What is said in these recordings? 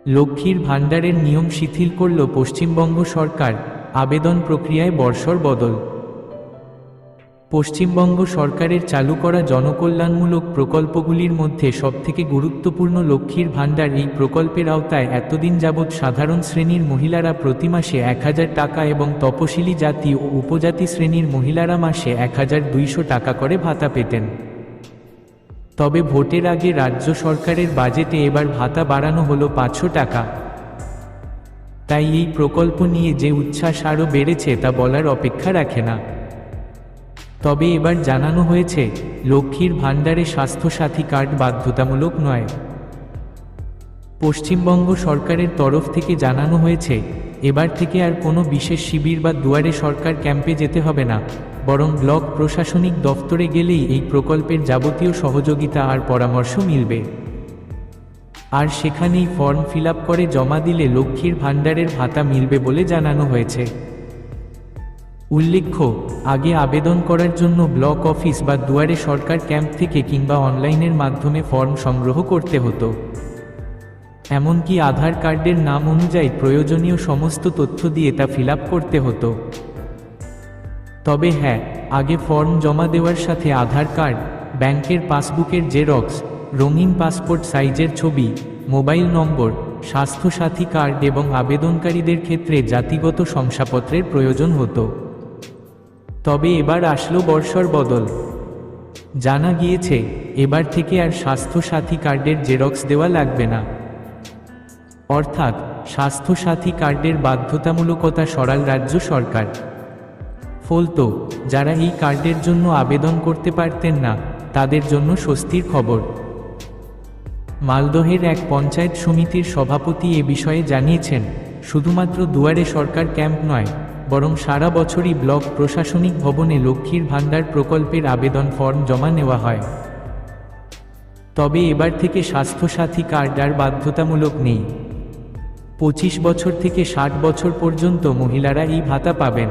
লক্ষ্মীর ভাণ্ডারের নিয়ম শিথিল করল পশ্চিমবঙ্গ সরকার, আবেদন প্রক্রিয়ায় বর্ষর বদল। পশ্চিমবঙ্গ সরকারের চালু করা জনকল্যাণমূলক প্রকল্পগুলির মধ্যে সবথেকে গুরুত্বপূর্ণ লক্ষ্মীর ভাণ্ডার। এই প্রকল্পের আওতায় এতদিন যাবৎ সাধারণ শ্রেণীর মহিলারা প্রতি মাসে 1000 টাকা এবং তপশিলি জাতি ও উপজাতি শ্রেণীর মহিলারা মাসে 1200 টাকা করে ভাতা পেতেন। তবে ভোটের আগে রাজ্য সরকারের বাজেটে এবার ভাতা বাড়ানো হলো 500 টাকা। তাই এই প্রকল্প নিয়ে যে উচ্ছ্বাস আরও বেড়েছে তা বলার অপেক্ষা রাখে না। তবে এবার জানানো হয়েছে, লক্ষ্মীর ভাণ্ডারে স্বাস্থ্যসাথী কার্ড বাধ্যতামূলক নয়। পশ্চিমবঙ্গ সরকারের তরফ থেকে জানানো হয়েছে, এবার থেকে আর কোনো বিশেষ শিবির বা দুয়ারে সরকার ক্যাম্পে যেতে হবে না, বরং ব্লক প্রশাসনিক দফতরে গেলেই এই প্রকল্পের যাবতীয় সহযোগিতা আর পরামর্শ মিলবে। আর সেখানেই ফর্ম ফিল আপ করে জমা দিলে লক্ষ্মীর ভাণ্ডারের ভাতা মিলবে বলে জানানো হয়েছে। উল্লেখ্য, আগে আবেদন করার জন্য ব্লক অফিস বা দুয়ারে সরকার ক্যাম্প থেকে কিংবা অনলাইনের মাধ্যমে ফর্ম সংগ্রহ করতে হতো। এমনকি আধার কার্ডের নাম অনুযায়ী প্রয়োজনীয় সমস্ত তথ্য দিয়ে তা ফিল আপ করতে হতো। তবে হ্যাঁ, আগে ফর্ম জমা দেওয়ার সাথে আধার কার্ড, ব্যাংকের পাসবুকের জেরক্স, রঙিন পাসপোর্ট সাইজের ছবি, মোবাইল নম্বর, স্বাস্থ্যসাথী কার্ড এবং আবেদনকারীদের ক্ষেত্রে জাতিগত শংসাপত্রের প্রয়োজন হতো। তবে এবার আসলো বর্ষর বদল। জানা গিয়েছে, এবার থেকে আর স্বাস্থ্যসাথী কার্ডের জেরক্স দেওয়া লাগবে না। অর্থাৎ স্বাস্থ্যসাথী কার্ডের বাধ্যতামূলকতা সরাল রাজ্য সরকার। ফলতো যারা এই কার্ডের জন্য আবেদন করতে পারতেন না, তাদের জন্য স্বস্তির খবর। মালদহের এক পঞ্চায়েত সমিতির সভাপতি এ বিষয়ে জানিয়েছেন, শুধুমাত্র দুয়ারে সরকার ক্যাম্প নয়, বরং সারা বছরই ব্লক প্রশাসনিক ভবনে লক্ষ্মীর ভাণ্ডার প্রকল্পের আবেদন ফর্ম জমা নেওয়া হয়। তবে এবার থেকে স্বাস্থ্যসাথী কার্ড আর বাধ্যতামূলক নেই। 25 বছর থেকে 60 বছর পর্যন্ত মহিলারা এই ভাতা পাবেন।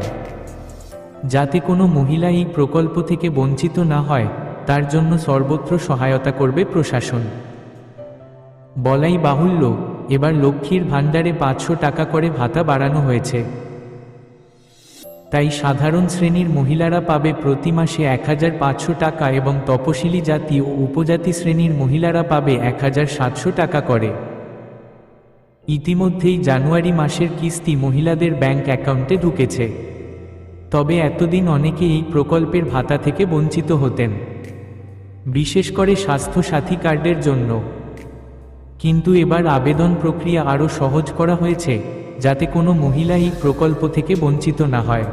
যাতে কোনো মহিলা এই প্রকল্প থেকে বঞ্চিত না হয়, তার জন্য সর্বত্র সহায়তা করবে প্রশাসন। বলাই বাহুল্য, এবার লক্ষ্মীর ভাণ্ডারে 500 টাকা করে ভাতা বাড়ানো হয়েছে। তাই সাধারণ শ্রেণীর মহিলারা পাবে প্রতি মাসে 1500 টাকা এবং তপশিলি জাতি ও উপজাতি শ্রেণীর মহিলারা পাবে 1700 টাকা করে। ইতিমধ্যেই জানুয়ারি মাসের কিস্তি মহিলাদের ব্যাংক অ্যাকাউন্টে ঢুকেছে। তবে এতদিন অনেকে এই প্রকল্পের ভাতা থেকে বঞ্চিত হতেন, বিশেষ করে স্বাস্থ্যসাথী কার্ডের জন্য। কিন্তু এবার আবেদন প্রক্রিয়া আরও সহজ করা হয়েছে, যাতে কোনো মহিলা এই প্রকল্প থেকে বঞ্চিত না হয়।